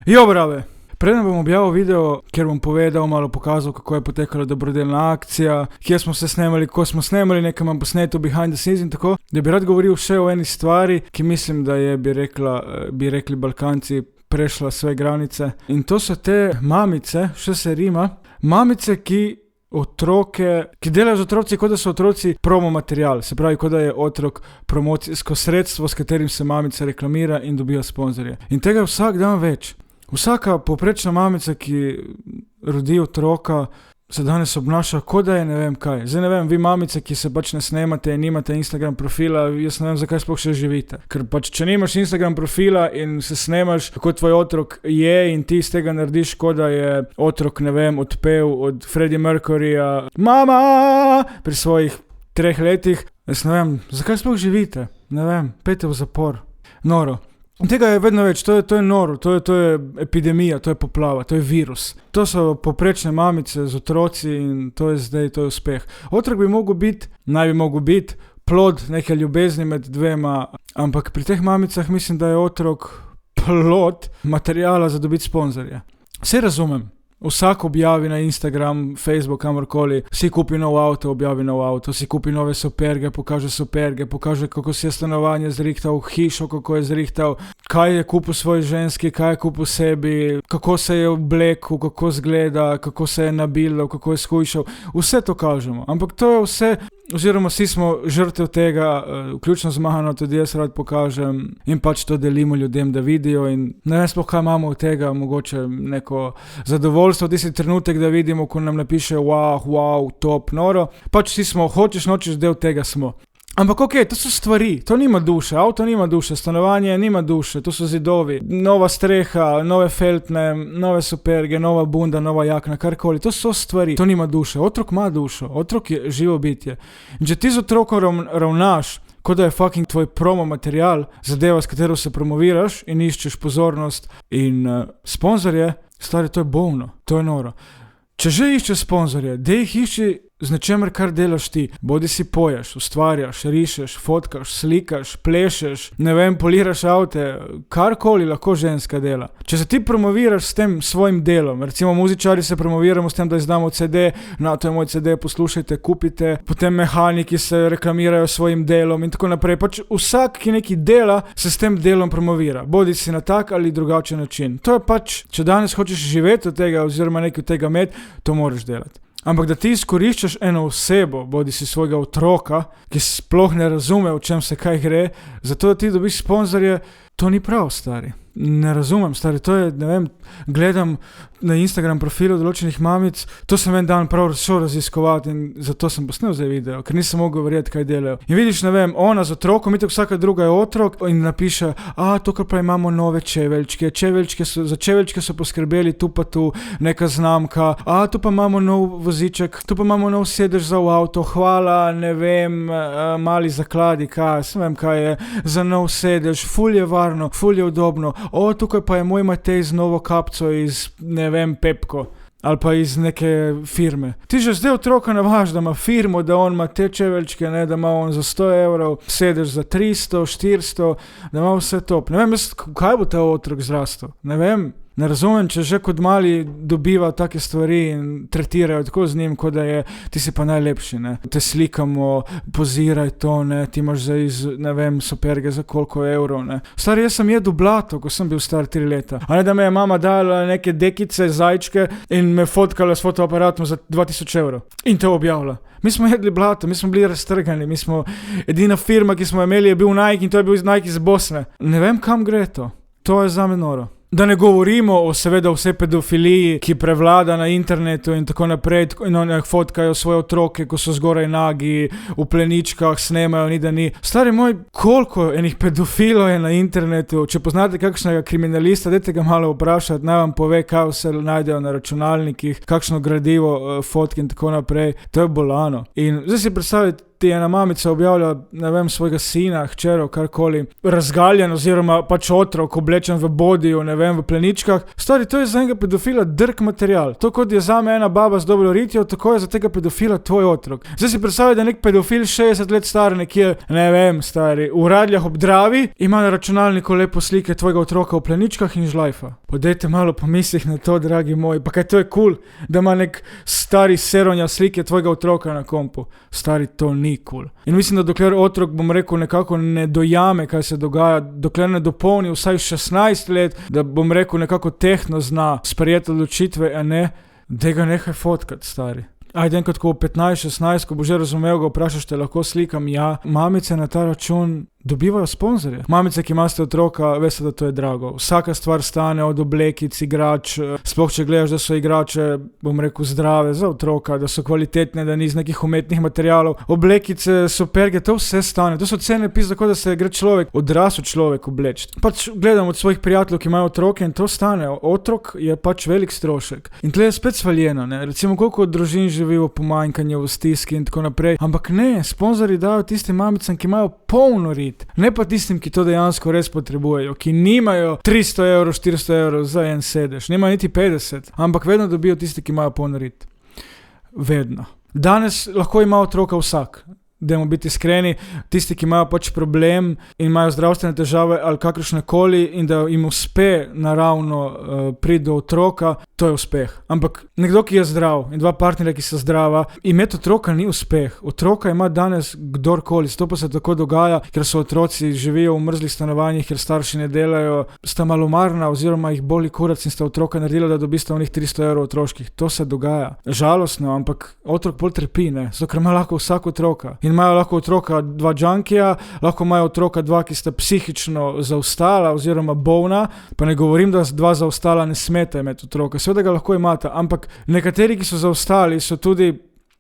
Jo, brave! Preden bom objavil video, kjer bom povedal, malo pokazal, kako je potekala dobrodelna akcija, kje smo se snemali, ko smo snemali, nekaj imam posneto behind the scenes in tako, da bi rad govoril še o eni stvari, ki mislim, da je, bi rekli Balkanci, prešla sve granice. In to so te mamice, še se rima, mamice, ki delajo z otroci, kot da so otroci promo material, se pravi, kot da je otrok promocijsko sredstvo, s katerim se mamica reklamira in dobijo sponzorje. In tega je vsak dan več. Vsaka povprečna mamica, ki rodi otroka, se danes obnaša, kot da je ne vem kaj. Zdaj ne vem, vi mamice, ki se pač ne snemate in nimate Instagram profila, jaz ne vem, zakaj sploh še živite. Ker pač, če nimaš Instagram profila in se snemaš, kako tvoj otrok je in ti iz tega narediš, kot da je otrok, ne vem, odpev od Freddie Mercuryja Mama! Pri svojih 3 letih. Jaz ne vem, zakaj sploh živite? Ne vem, pejte v zapor. Noro. In tega je vedno več, to je noro, to je epidemija, to je poplava, to je virus. To so poprečne mamice z otroci in to je uspeh. Otrok naj bi mogel biti plod neke ljubezni med dvema, ampak pri teh mamicah mislim, da je otrok plod materijala za dobiti sponzorje. Vse razumem. Vsak objavi na Instagram, Facebook, kamorkoli, si kupi nov avto, objavi nov avto, si kupi nove superge, pokaže kako si je stanovanje zrihtal, hišo kako je zrihtal, kaj je kupil svoj ženski, kaj je kupil sebi, kako se je oblekel, kako zgleda, kako se je nabilal, kako je shujšal, vse to kažemo, ampak to je vse, oziroma vsi smo žrtev tega, vključno z mano, tudi jaz rad pokažem in pač to delimo ljudem, da vidijo in ne vem sploh kaj imamo od tega, mogoče neko zadovoljstvo, tisti trenutek, da vidimo, ko nam napiše wow, top, noro, pač vsi smo, hočeš, nočeš, del tega smo. Ampak okej, to so stvari, to nima duše, avto nima duše, stanovanje nima duše, to so zidovi, nova streha, nove feltne, nove superge, nova bunda, nova jakna, karkoli, to so stvari, to nima duše, otrok ima dušo, otrok je živo bitje. In če ti z otrokom ravnaš, kot da je fucking tvoj promo material, zadeva, s katero se promoviraš in iščeš pozornost in sponzorje, stari, to je bolno, to je noro. Če že iščeš sponzorje, dej jih išči z nečemer, kar delaš ti. Bodi si pojaš, ustvarjaš, rišeš, fotkaš, slikaš, plešeš, ne vem, poliraš avte, karkoli lahko ženska dela. Če se ti promoviraš s tem svojim delom, recimo muzičari se promoviramo s tem, da izdamo CD, to je moj CD, poslušajte, kupite, potem mehaniki se reklamirajo svojim delom in tako naprej. Pač vsak, ki nekaj dela, se s tem delom promovira. Bodi si na tak ali drugačen način. To je pač, če danes hočeš živeti od tega oziroma nekaj od tega imeti, to moraš delati. Ampak da ti izkoriščaš eno osebo, bodi si svojega otroka, ki sploh ne razume, o čem se kaj gre, zato da ti dobiš sponzorje, to ni prav, stari. Ne razumem, stari, to je, ne vem, gledam na Instagram profilu določenih mamic, to sem en dan prav šel raziskovati in zato sem posnel zdaj video, ker nisem mogel verjeti, kaj delajo. In vidiš, ne vem, ona z otrokom, itak vsaka druga je otrok in napiše, tukaj pa imamo nove čeveljčke, za čeveljčke so poskrbeli tu pa tu, neka znamka, tu pa imamo nov voziček, tu pa imamo nov sedež za v avto, hvala, ne vem, mali zakladi, sem vem, kaj je, za nov sedež, ful je varno, ful je udobno, tukaj pa je moj Matej z novo kapco iz, ne vem, Pepko. Ali pa iz neke firme. Ti že zdaj otroka navaš, da ima firmo, da on ima te čeveljčke, ne, da ima on za 100 evrov, sedež za 300, 400, da ima vse top. Ne vem, kaj bo ta otrok zrastel? Ne vem. Ne razumem, če že kot mali dobiva take stvari in tretirajo tako z njim, kot da je, ti si pa najlepši, ne. Te slikamo, poziraj to, ne, ti imaš ne vem, superge za koliko evrov, ne. Stari, jaz sem jedel blato, ko sem bil star 3 leta. A ne, da me je mama dala neke dekice, zajčke in me fotkala s fotoaparatom za 2000 evrov. In to objavila. Mi smo jedli blato, mi smo bili raztrgani, edina firma, ki smo imeli, je bil Nike in to je bil Nike iz Bosne. Ne vem, kam gre to. To je zame noro. Da ne govorimo o seveda vse pedofiliji, ki prevlada na internetu in tako naprej, in oni fotkajo svoje otroke, ko so zgoraj nagi, v pleničkah, snemajo, ni da ni. Stari moj, koliko enih pedofilov je na internetu, če poznate kakšnega kriminalista, dajte ga malo vprašati, naj vam pove, kaj vse najdejo na računalnikih, kakšno gradivo, fotke in tako naprej, to je bolano. In zdaj si predstavljati, ti ena mamica objavlja, ne vem, svojega sina, hčero, karkoli, razgaljen oziroma pač otrok oblečen v bodiju, ne vem, v pleničkah. Stari, to je za enega pedofila drg material. To, kot je zame ena baba z dobro ritjo, tako je za tega pedofila tvoj otrok. Zdaj si predstavljaj, da nek pedofil 60 let star nekje, ne vem, stari, v Radljah ob Dravi, ima na računalniku lepo slike tvojega otroka v pleničkah in žlajfa. Pa dajte malo pomislih na to, dragi moji. Pa kaj to je cool, da ima nek stari seronja slike tvojega otroka na kompu. Stari, to ni cool. In mislim, da dokler otrok, bom rekel, nekako ne dojame, kaj se dogaja, dokler ne dopolni vsaj 16 let, da bom rekel, nekako tehno zna sprejeti odločitve, a ne, da ga nehaj fotkati, stari. Ajde, enkrat, ko bo 15-16, ko bo že razumel, ga vprašaš, te lahko slikam, ja, mamice na ta račun dobivajo sponzorje. Mamice, ki imate otroka, veste, da to je drago. Vsaka stvar stane, od oblekic, igrač, sploh če gledaš, da so igrače, bom rekel, zdrave za otroka, da so kvalitetne, da ni iz nekih umetnih materialov. Oblekice, superge, to vse stane. To so cene pis, tako da se gre človek, odrasel človek obleči. Pač gledam od svojih prijateljev, ki imajo otroke in to stane. Otrok je pač velik strošek. In tle je spet svaljeno, ne. Recimo, koliko družin živi v pomanjkanju, v stiski in tako naprej. Ampak ne, sponzorji dajo tistim mamicam, ki imajo polno rit. Ne pa tistim, ki to dejansko res potrebujejo, ki nimajo 300 evrov, 400 evrov za en sedež, nimajo niti 50, ampak vedno dobijo tisti, ki imajo poln rit. Vedno. Danes lahko ima otroka vsak. Dajmo biti iskreni, tisti, ki imajo pač problem in imajo zdravstvene težave ali kakršnekoli in da jim uspe naravno priti do otroka, to je uspeh. Ampak nekdo, ki je zdrav in dva partnerja, ki so zdrava, imeti otroka ni uspeh. Otroka ima danes kdorkoli, to pa se tako dogaja, ker so otroci živijo v mrzlih stanovanjih, ker starši ne delajo, sta malomarna oziroma jih boli kurac in sta otroka naredila, da dobi sta v njih 300 evrov otroških. To se dogaja. Žalostno, ampak otrok bolj trpi, ne? Zato, ker ima lahko vsak otroka. In imajo lahko otroka 2 džankija, lahko imajo otroka 2, ki sta psihično zaostala oziroma bolna, pa ne govorim, da 2 zaostala ne smete imeti otroka, seveda ga lahko imata, ampak nekateri, ki so zaostali, so tudi,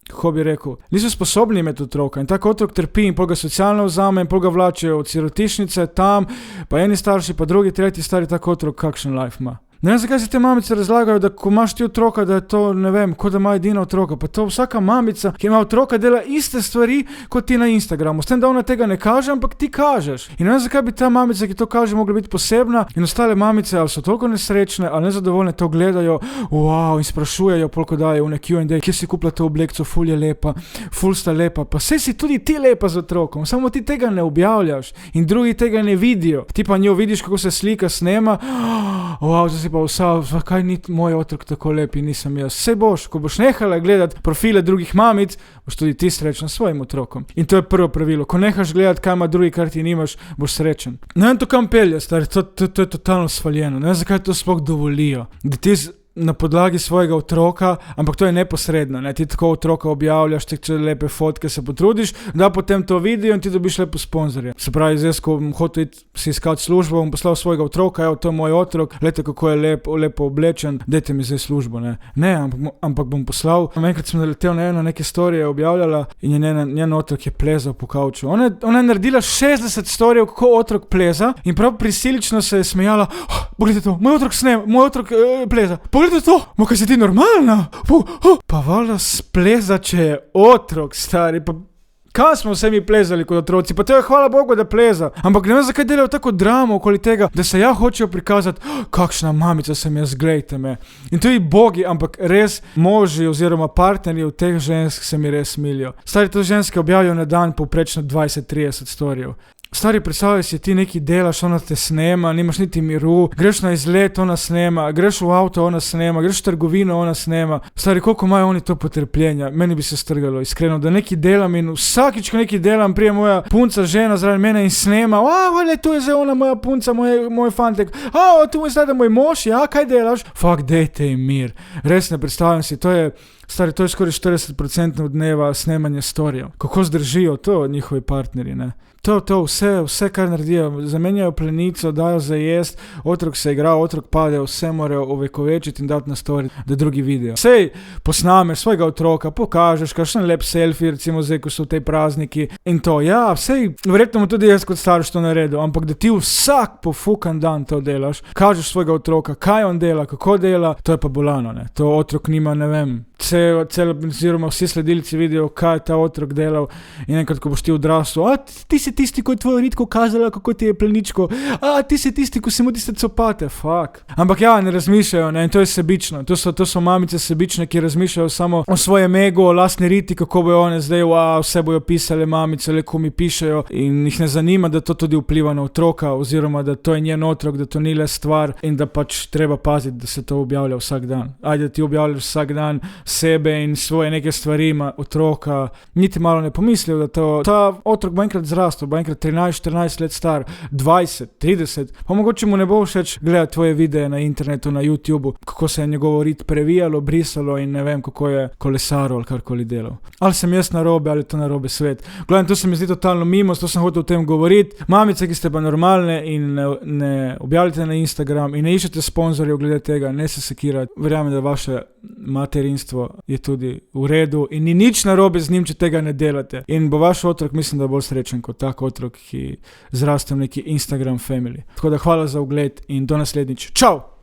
kako bi rekel, niso sposobni imeti otroka in tako otrok trpi in pol ga socialno vzame in pol ga vlačijo od sirotišnice tam, pa eni starši, pa drugi, tretji stari, tako otrok kakšen life ima. Ne vem, zakaj se te mamice razlagajo, da ko imaš ti otroka, da je to, ne vem, kot da ima edina otroka. Pa to vsaka mamica, ki ima otroka, dela iste stvari kot ti na Instagramu. S tem, da ona tega ne kaže, ampak ti kažeš. In ne vem, zakaj bi ta mamica, ki to kaže, mogla biti posebna in ostale mamice, ali so toliko nesrečne, ali nezadovoljne, to gledajo, wow, in sprašujejo, polko dajo v neki Q&A, kje si kupila to oblekco, ful je lepa, ful sta lepa, pa saj si tudi ti lepa z otrokom, samo ti tega ne objavljaš in drugi tega ne vidijo. Ti pa njo vidiš, kako se slika snema, wow, pa vsa, kaj ni moj otrok tako lep in nisem jaz. Sej boš, ko boš nehala gledati profile drugih mamic, boš tudi ti srečen s svojim otrokom. In to je prvo pravilo. Ko nehaš gledati, kaj ima drugi, kar ti nimaš, boš srečen. Ne vem to kam pelje, stari, to je totalno svaljeno. Ne vem, zakaj to sploh dovolijo. Da ti na podlagi svojega otroka, ampak to je neposredno, ne? Ti tako otroka objavljaš, te lepe fotke, se potrudiš, da potem to vidijo in ti dobiš lepo sponzorje. Se pravi, zdaj, ko bom hotel si iskati službo, bom poslal svojega otroka, evo, to je moj otrok, glejte, kako je lepo oblečen, dajte mi zdaj službo, ne? Ne, ampak bom poslal. Enkrat sem naletel na eno neke storije objavljala in njen otrok je plezal po kavču. Ona je naredila 60 storijev, kako otrok pleza in prav prisilično se je smejala, pogledajte to, moj otrok pleza. Pogledaj to, kaj si ti normalna? Pa valjda spleza, če je otrok, stari, pa kaj smo vse mi plezali kot otroci, pa to je hvala Bogu, da pleza. Ampak ne vem, zakaj delajo tako dramo okoli tega, da se ja hočejo prikazati, kakšna mamica sem jaz, glejte me. In to je bogi, ampak res moži oziroma partnerji od teh žensk se mi res smilijo. Stari, to ženske objavijo na dan povprečno 20-30 storijev. Stari, predstavljaj si, ti nekaj delaš, ona te snema, nimaš niti miru, greš na izlet, ona snema, greš v avto, ona snema, greš v trgovino, ona snema. Stari, koliko imajo oni to potrpljenja, meni bi se strgalo, iskreno, da nekaj delam in vsakič, ko nekaj delam, prije moja punca, žena zraven mene in snema, to je zdaj ona moja punca, moj fantek, tu je zdaj moj mož, ja, kaj delaš? Fak, dejte jim mir, res ne predstavljam si, to je skoraj 40% dneva snemanja storijev. Kako zdržijo to njihovi partnerji, ne? To vse, kar naredijo, zamenjajo plenico, dajo za jest, otrok se igra, otrok pade, vse morajo ovekovečiti in dati na story, da drugi vidijo. Sej posnameš svojega otroka, pokažeš, kakšen lep selfie, recimo zdaj, ko so v tej prazniki in to, ja, sej, verjetno mu tudi jaz kot starš to naredil, ampak da ti vsak pofukan dan to delaš, kažeš svojega otroka, kaj on dela, kako dela, to je pa bolano, ne. To otrok nima, ne vem, oziroma vsi sledilci vidijo, kaj je ta otrok delal in enkrat, ko boš ti odrastel, ti si tisti, ko je tvojo Ritko kazala, kako ti je pleničko, ti si tisti, ko si mu tiste copate, fuck. Ampak ja, ne razmišljajo, ne, in to je sebično, to so mamice sebične, ki razmišljajo samo o svojem egu, o lastni Riti, kako bojo one zdaj, vse bojo pisale mamice, le ko mi pišejo in jih ne zanima, da to tudi vpliva na otroka, oziroma da to je njen otrok, da to ni le stvar in da pač treba paziti, da se to objavlja vsak dan. Ajde, ti objavljaš vsak dan sebe in svoje neke stvari, ima otroka, niti malo ne pomislil, da ta otrok bo enkrat zrastel, bo enkrat 13-14 let star, 20, 30, pa mogoče mu ne bo všeč gledati tvoje videe na internetu, na YouTubeu, kako se je njegovo Rit previjalo, brisalo in ne vem, kako je kolesaro ali karkoli delal. Ali sem jaz narobe, ali je to narobe svet. Gledam, to se mi zdi totalno mimo, to sem hotel o tem govoriti. Mamice, ki ste pa normalne in ne objavljate na Instagram in ne iščete sponzorjev glede tega, ne se sekirati. Verjamem, da vaše materinstvo je tudi v redu in ni nič narobe z njim, če tega ne delate. In bo vaš otrok, mislim, da bolj srečen kot tak otrok, ki zraste v neki Instagram family. Tako da hvala za ogled in do naslednjič. Čau!